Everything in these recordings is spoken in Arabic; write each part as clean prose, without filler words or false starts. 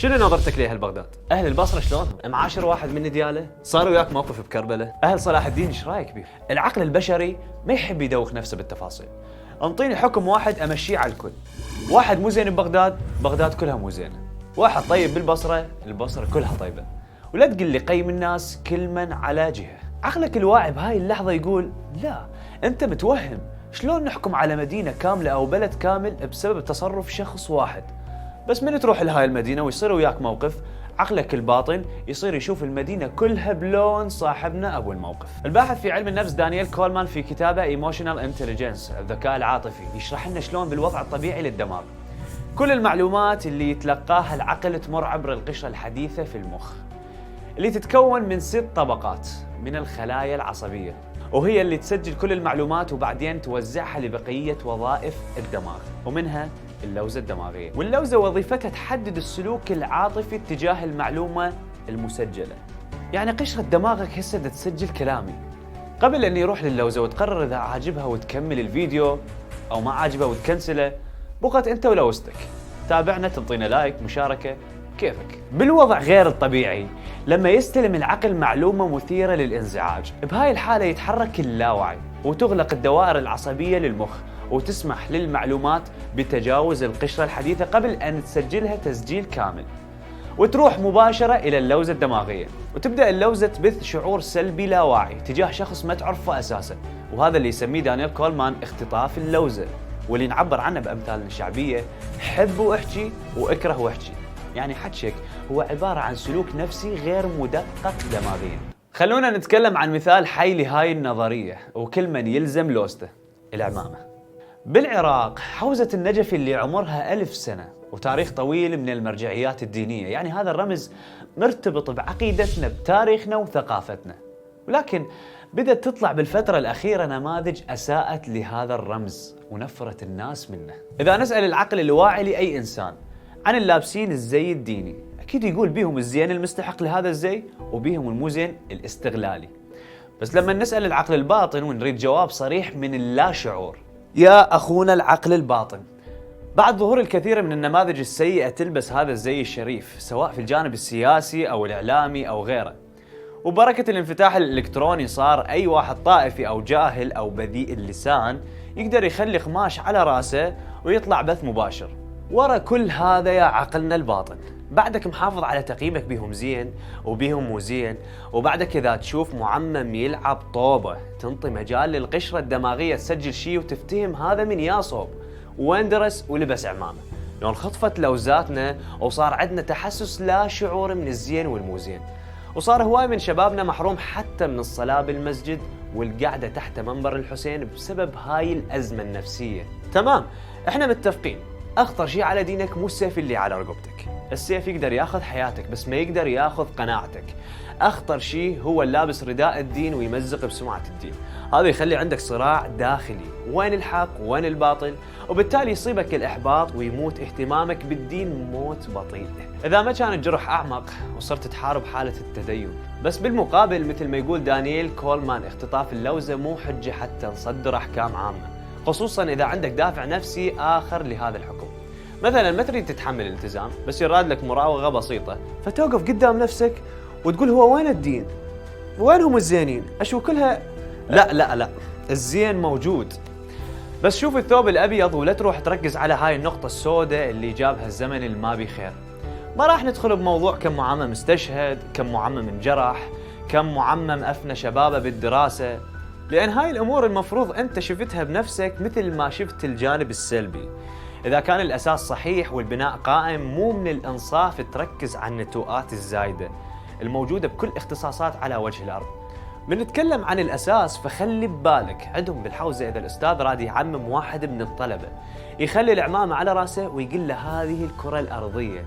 شنو نظرتك لأهل بغداد؟ أهل البصرة شلونهم؟ معاشر واحد من دياله؟ صار وياك موقف بكربلاء؟ أهل صلاح الدين ايش رايك بيه؟ العقل البشري ما يحب يدوخ نفسه بالتفاصيل. انطيني حكم واحد امشيه على الكل. واحد مو زين ببغداد، بغداد كلها مو زينه. واحد طيب بالبصرة، البصرة كلها طيبة. ولا تقل لي قيم الناس كل من على جهة. عقلك الواعي بهاي اللحظة يقول لا، انت متوهم. شلون نحكم على مدينة كاملة او بلد كامل بسبب تصرف شخص واحد؟ بس من تروح لهاي المدينة ويصير وياك موقف، عقلك الباطن يصير يشوف المدينة كلها بلون صاحبنا أبو الموقف. الباحث في علم النفس دانيال كولمان في كتابه Emotional Intelligence الذكاء العاطفي يشرح لنا شلون بالوضع الطبيعي للدماغ كل المعلومات اللي يتلقاها العقل تمر عبر القشرة الحديثة في المخ اللي تتكون من 6 طبقات من الخلايا العصبية، وهي اللي تسجل كل المعلومات وبعدين توزعها لبقية وظائف الدماغ، ومنها اللوزة الدماغية. واللوزة وظيفتها تحدد السلوك العاطفي تجاه المعلومة المسجلة. يعني قشرة دماغك هسه تسجل كلامي قبل أن يروح للوزة وتقرر إذا عاجبها وتكمل الفيديو أو ما عاجبها وتكنسله. بقت أنت ولوزتك. تابعنا، تنطينا لايك، مشاركة، كيفك. بالوضع غير الطبيعي لما يستلم العقل معلومة مثيرة للانزعاج، بهاي الحالة يتحرك اللاوعي وتغلق الدوائر العصبية للمخ وتسمح للمعلومات بتجاوز القشرة الحديثة قبل أن تسجلها تسجيل كامل، وتروح مباشرة إلى اللوزة الدماغية، وتبدأ اللوزة تبث شعور سلبي لا واعي تجاه شخص ما تعرفه أساساً، وهذا اللي يسميه دانيال كولمان اختطاف اللوزة، واللي نعبر عنه بأمثالنا الشعبية حب واحكي واكره واحكي. يعني حكيك هو عبارة عن سلوك نفسي غير مدقق دماغيا. خلونا نتكلم عن مثال حي لهاي النظرية وكل من يلزم لوزته. العمامة. بالعراق حوزة النجف اللي عمرها 1000 سنة وتاريخ طويل من المرجعيات الدينية، يعني هذا الرمز مرتبط بعقيدتنا بتاريخنا وثقافتنا، ولكن بدأت تطلع بالفترة الأخيرة نماذج أساءت لهذا الرمز ونفرت الناس منه. إذا نسأل العقل الواعي لأي إنسان عن اللابسين الزي الديني، أكيد يقول بيهم الزين المستحق لهذا الزي وبيهم المو زين الاستغلالي. بس لما نسأل العقل الباطن ونريد جواب صريح من اللاشعور، يا أخونا العقل الباطن، بعد ظهور الكثير من النماذج السيئة تلبس هذا الزي الشريف سواء في الجانب السياسي أو الإعلامي أو غيره، وبركة الانفتاح الإلكتروني صار أي واحد طائفي أو جاهل أو بذيء اللسان يقدر يخلي قماش على راسه ويطلع بث مباشر. ورا كل هذا يا عقلنا الباطن بعدك محافظ على تقييمك بيهم زين وبيهم مو زين، وبعدك إذا تشوف معمم يلعب طوبة تنطي مجال للقشرة الدماغية تسجل شيء وتفتهم هذا من يا صوب وين درس ولبس عمامة. لو خطفت لوزاتنا وصار عندنا تحسس لا شعور من الزين والمو زين، وصار هواي من شبابنا محروم حتى من الصلاة بالمسجد والقعدة تحت منبر الحسين بسبب هاي الأزمة النفسية. تمام، احنا متفقين أخطر شيء على دينك مو السيف اللي على رقبتك. السيف يقدر ياخذ حياتك بس ما يقدر ياخذ قناعتك. أخطر شيء هو اللابس رداء الدين ويمزق بسمعة الدين. هذا يخلي عندك صراع داخلي، وين الحق وين الباطل، وبالتالي يصيبك الإحباط ويموت اهتمامك بالدين موت بطيء إذا ما كان الجرح أعمق وصرت تحارب حالة التدين. بس بالمقابل مثل ما يقول دانيال كولمان، اختطاف اللوزة مو حجة حتى نصدر أحكام عامة، خصوصا إذا عندك دافع نفسي آخر لهذا الحكم. مثلا ما تريد تتحمل الالتزام بس يراد لك مراوغة بسيطة، فتوقف قدام نفسك وتقول هو وين الدين؟ وينهم الزينين؟ أشو كلها؟ لا الزين موجود، بس شوف الثوب الأبيض ولا تروح تركز على هاي النقطة السوداء اللي جابها الزمن الما بخير. ما راح ندخل بموضوع كم معمم استشهد، كم معمم انجرح، كم معمم أفنى شبابه بالدراسة، لأن هاي الأمور المفروض أنت شفتها بنفسك مثل ما شفت الجانب السلبي. إذا كان الأساس صحيح والبناء قائم، مو من الإنصاف تركز على النتوءات الزايدة الموجودة بكل اختصاصات على وجه الأرض. بنتكلم عن الأساس فخلي ببالك عندهم بالحوزة إذا الأستاذ راد يعمم واحد من الطلبة يخلي العمامة على راسه ويقول له هذه الكرة الأرضية،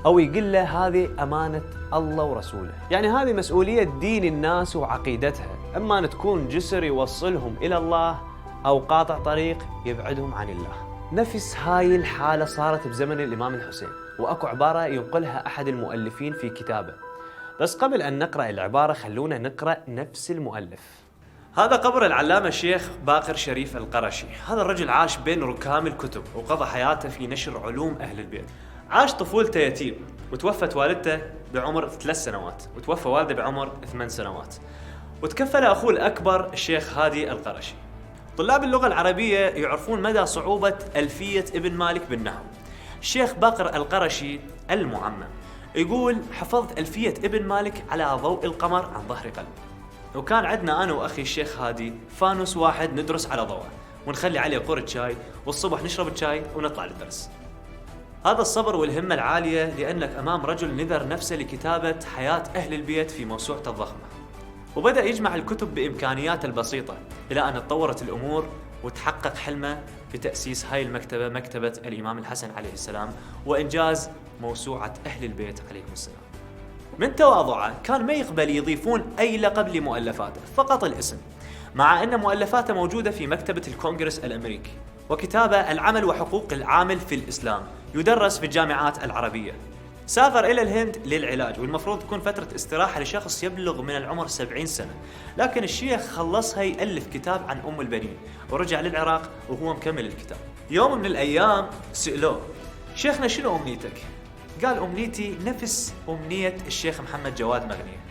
أو يقول له هذه أمانة الله ورسوله، يعني هذه مسؤولية دين الناس وعقيدتها، أما أن تكون جسر يوصلهم إلى الله أو قاطع طريق يبعدهم عن الله. نفس هاي الحالة صارت بزمن الإمام الحسين، وأكو عبارة ينقلها أحد المؤلفين في كتابه، بس قبل أن نقرأ العبارة خلونا نقرأ نفس المؤلف. هذا قبر العلامة الشيخ باقر شريف القرشي. هذا الرجل عاش بين ركام الكتب وقضى حياته في نشر علوم أهل البيت. عاش طفولته يتيم، وتوفت والدته بعمر 3 سنوات، وتوفى والده بعمر 8 سنوات، وتكفل أخوه الأكبر الشيخ هادي القرشي. طلاب اللغة العربية يعرفون مدى صعوبة ألفية ابن مالك بالنحو. الشيخ باقر القرشي المعمم يقول: حفظت ألفية ابن مالك على ضوء القمر عن ظهر قلب. وكان عندنا أنا وأخي الشيخ هادي فانوس واحد ندرس على ضوءه، ونخلي عليه قرة شاي، والصبح نشرب الشاي ونطلع للدرس. هذا الصبر والهمة العالية لأنك أمام رجل نذر نفسه لكتابة حياة أهل البيت في موسوعته الضخمة، وبدأ يجمع الكتب بإمكانياته البسيطة إلى أن تطورت الأمور وتحقق حلمه بتأسيس هاي المكتبة، مكتبة الإمام الحسن عليه السلام، وإنجاز موسوعة أهل البيت عليهم السلام. من تواضعه كان ما يقبل يضيفون أي لقب لمؤلفاته، فقط الاسم، مع أن مؤلفاته موجودة في مكتبة الكونغرس الأمريكي. وكتابه العمل وحقوق العامل في الإسلام يدرس في الجامعات العربية. سافر إلى الهند للعلاج، والمفروض تكون فترة استراحة لشخص يبلغ من العمر 70 سنة، لكن الشيخ خلصها يألف كتاب عن أم البنين، ورجع للعراق وهو مكمل الكتاب. يوم من الأيام سألوه: شيخنا شنو أمنيتك؟ قال: أمنيتي نفس أمنية الشيخ محمد جواد مغنية،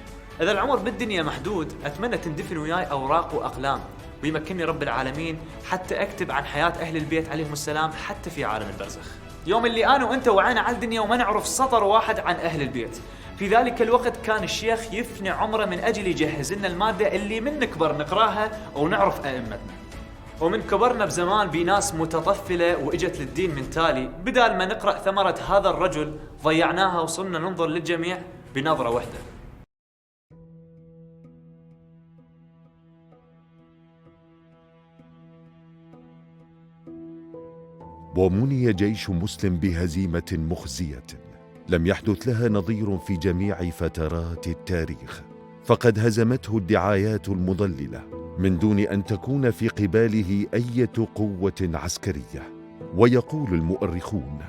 إذا العمر بالدنيا محدود أتمنى تندفن وياي أوراق وأقلام، ويمكنني رب العالمين حتى أكتب عن حياة أهل البيت عليهم السلام حتى في عالم البرزخ. يوم اللي أنا وأنت وعينا على الدنيا وما نعرف سطر واحد عن أهل البيت. في ذلك الوقت كان الشيخ يفني عمره من أجل يجهز لنا المادة اللي من نكبر نقراها ونعرف أئمتنا. ومن كبرنا بزمان بناس متطفلة وإجت للدين من تالي، بدال ما نقرأ ثمرة هذا الرجل ضيعناها وصرنا ننظر للجميع بنظرة واحدة. ومني جيش مسلم بهزيمة مخزية لم يحدث لها نظير في جميع فترات التاريخ، فقد هزمته الدعايات المضللة من دون أن تكون في قباله أية قوة عسكرية. ويقول المؤرخون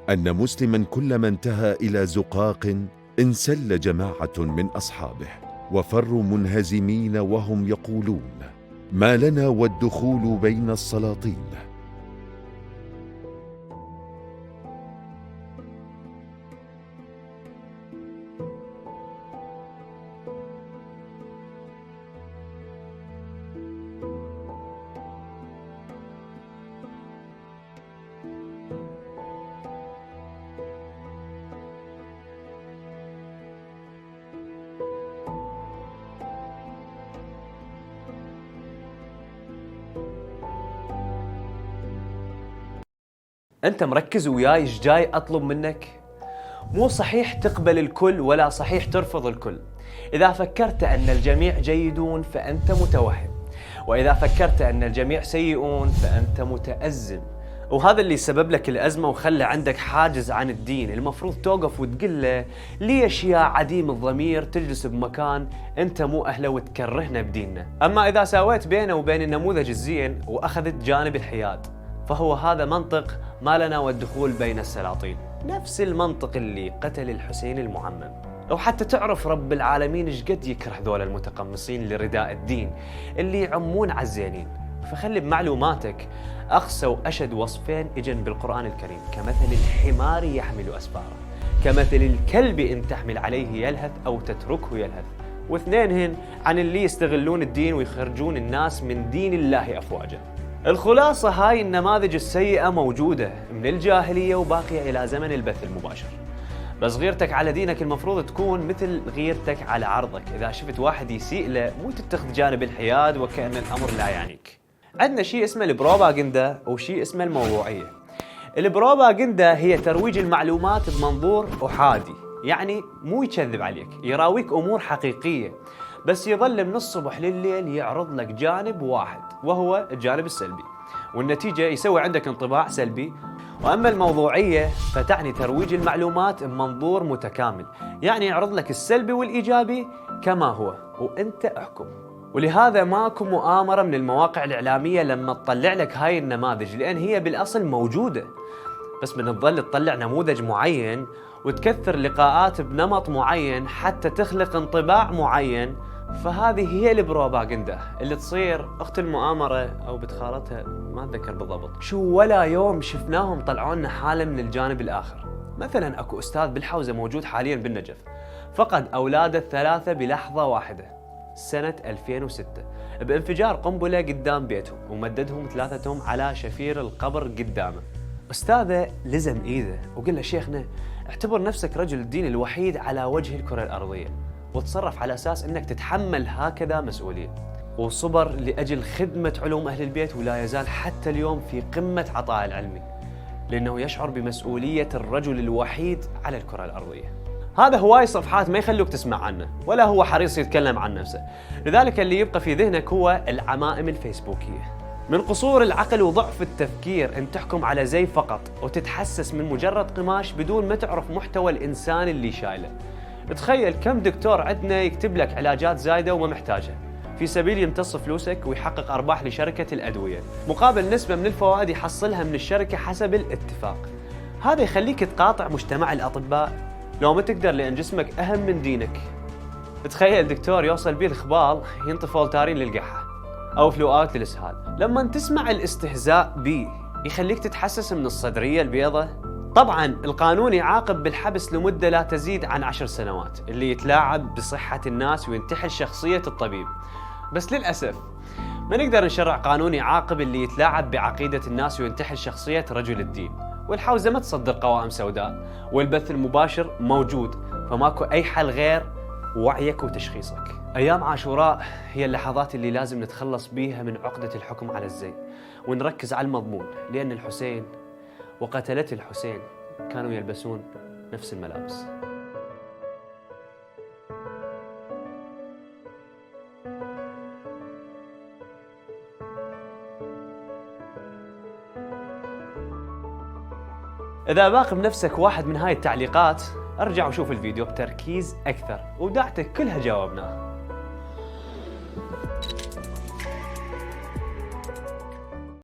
أن مسلما كلما انتهى إلى زقاق انسل جماعة من أصحابه وفروا منهزمين وهم يقولون: ما لنا والدخول بين السلاطين. أنت مركز وياي إيش جاي أطلب منك؟ مو صحيح تقبل الكل ولا صحيح ترفض الكل. إذا فكرت أن الجميع جيدون فأنت متوهم، وإذا فكرت أن الجميع سيئون فأنت متأزم، وهذا اللي سبب لك الأزمة وخلى عندك حاجز عن الدين. المفروض توقف وتقول له: ليش يا عديم الضمير تجلس بمكان أنت مو أهله وتكرهنا بديننا؟ أما إذا ساويت بينه وبين النموذج الزين وأخذت جانب الحياد، فهو هذا منطق ما لنا والدخول بين السلاطين، نفس المنطق اللي قتل الحسين المعمم. لو حتى تعرف رب العالمين ايش قد يكره ذول المتقمصين لرداء الدين اللي يعمون على الزينين. فخلي بمعلوماتك أقسى وأشد وصفين اجن بالقرآن الكريم: كمثل الحمار يحمل أسفارا، كمثل الكلب إن تحمل عليه يلهث أو تتركه يلهث. واثنينهن عن اللي يستغلون الدين ويخرجون الناس من دين الله أفواجا. الخلاصة هاي النماذج السيئة موجودة من الجاهلية وباقية إلى زمن البث المباشر، بس غيرتك على دينك المفروض تكون مثل غيرتك على عرضك. إذا شفت واحد يسيء له مو تتخذ جانب الحياد وكأن الأمر لا يعنيك. عندنا شيء اسمه البروباغندا وشيء اسمه الموضوعية. البروباغندا هي ترويج المعلومات بمنظور أحادي، يعني مو يكذب عليك، يراويك أمور حقيقية، بس يظل من الصبح لليل يعرض لك جانب واحد وهو الجانب السلبي، والنتيجة يسوي عندك انطباع سلبي. وأما الموضوعية فتعني ترويج المعلومات بمنظور متكامل، يعني يعرض لك السلبي والإيجابي كما هو وأنت احكم. ولهذا ماكو مؤامرة من المواقع الإعلامية لما تطلع لك هاي النماذج، لأن هي بالأصل موجودة، بس من تظل تطلع نموذج معين وتكثر لقاءات بنمط معين حتى تخلق انطباع معين. فهذه هي البروباغندا اللي تصير أخت المؤامرة أو بنت خالتها، ما أتذكر بالضبط شو، ولا يوم شفناهم طلعوا لنا حالة من الجانب الآخر. مثلا اكو استاذ بالحوزة موجود حاليا بالنجف، فقد اولاده الثلاثة بلحظة واحدة سنة 2006 بانفجار قنبلة قدام بيتهم، ومددهم ثلاثتهم على شفير القبر قدامه. استاذه لزم ايده وقال له شيخنا اعتبر نفسك رجل الدين الوحيد على وجه الكرة الارضية، وتصرف على اساس انك تتحمل هكذا مسؤولية. وصبر لاجل خدمة علوم اهل البيت، ولا يزال حتى اليوم في قمة عطاء العلمي، لانه يشعر بمسؤولية الرجل الوحيد على الكرة الارضية. هذا هواي صفحات ما يخلوك تسمع عنه، ولا هو حريص يتكلم عن نفسه، لذلك اللي يبقى في ذهنك هو العمائم الفيسبوكية. من قصور العقل وضعف التفكير ان تحكم على زي فقط وتتحسس من مجرد قماش بدون ما تعرف محتوى الانسان اللي شايله. تخيل كم دكتور عندنا يكتب لك علاجات زايدة وما محتاجها في سبيل يمتص فلوسك ويحقق ارباح لشركة الادوية، مقابل نسبة من الفوائد يحصلها من الشركة حسب الاتفاق. هذا يخليك تقاطع مجتمع الاطباء لو ما تقدر، لان جسمك اهم من دينك. تخيل دكتور يوصل بيه الخبال ينطي فولتارين للقحة او فلوقات للاسهال. لما تسمع الاستهزاء بيه يخليك تتحسس من الصدرية البيضة. طبعا القانون يعاقب بالحبس لمدة لا تزيد عن 10 سنوات اللي يتلاعب بصحة الناس وينتحل شخصية الطبيب، بس للأسف ما نقدر نشرع قانون يعاقب اللي يتلاعب بعقيدة الناس وينتحل شخصية رجل الدين. والحوزة ما تصدر قوائم سوداء، والبث المباشر موجود، فماكو أي حل غير وعيك وتشخيصك. أيام عاشوراء هي اللحظات اللي لازم نتخلص بيها من عقدة الحكم على الزي، ونركز على المضمون، لأن الحسين وقتلة الحسين كانوا يلبسون نفس الملابس. إذا باقي بنفسك واحد من هاي التعليقات، ارجع وشوف الفيديو بتركيز أكثر، ودعتك كلها جاوبناها.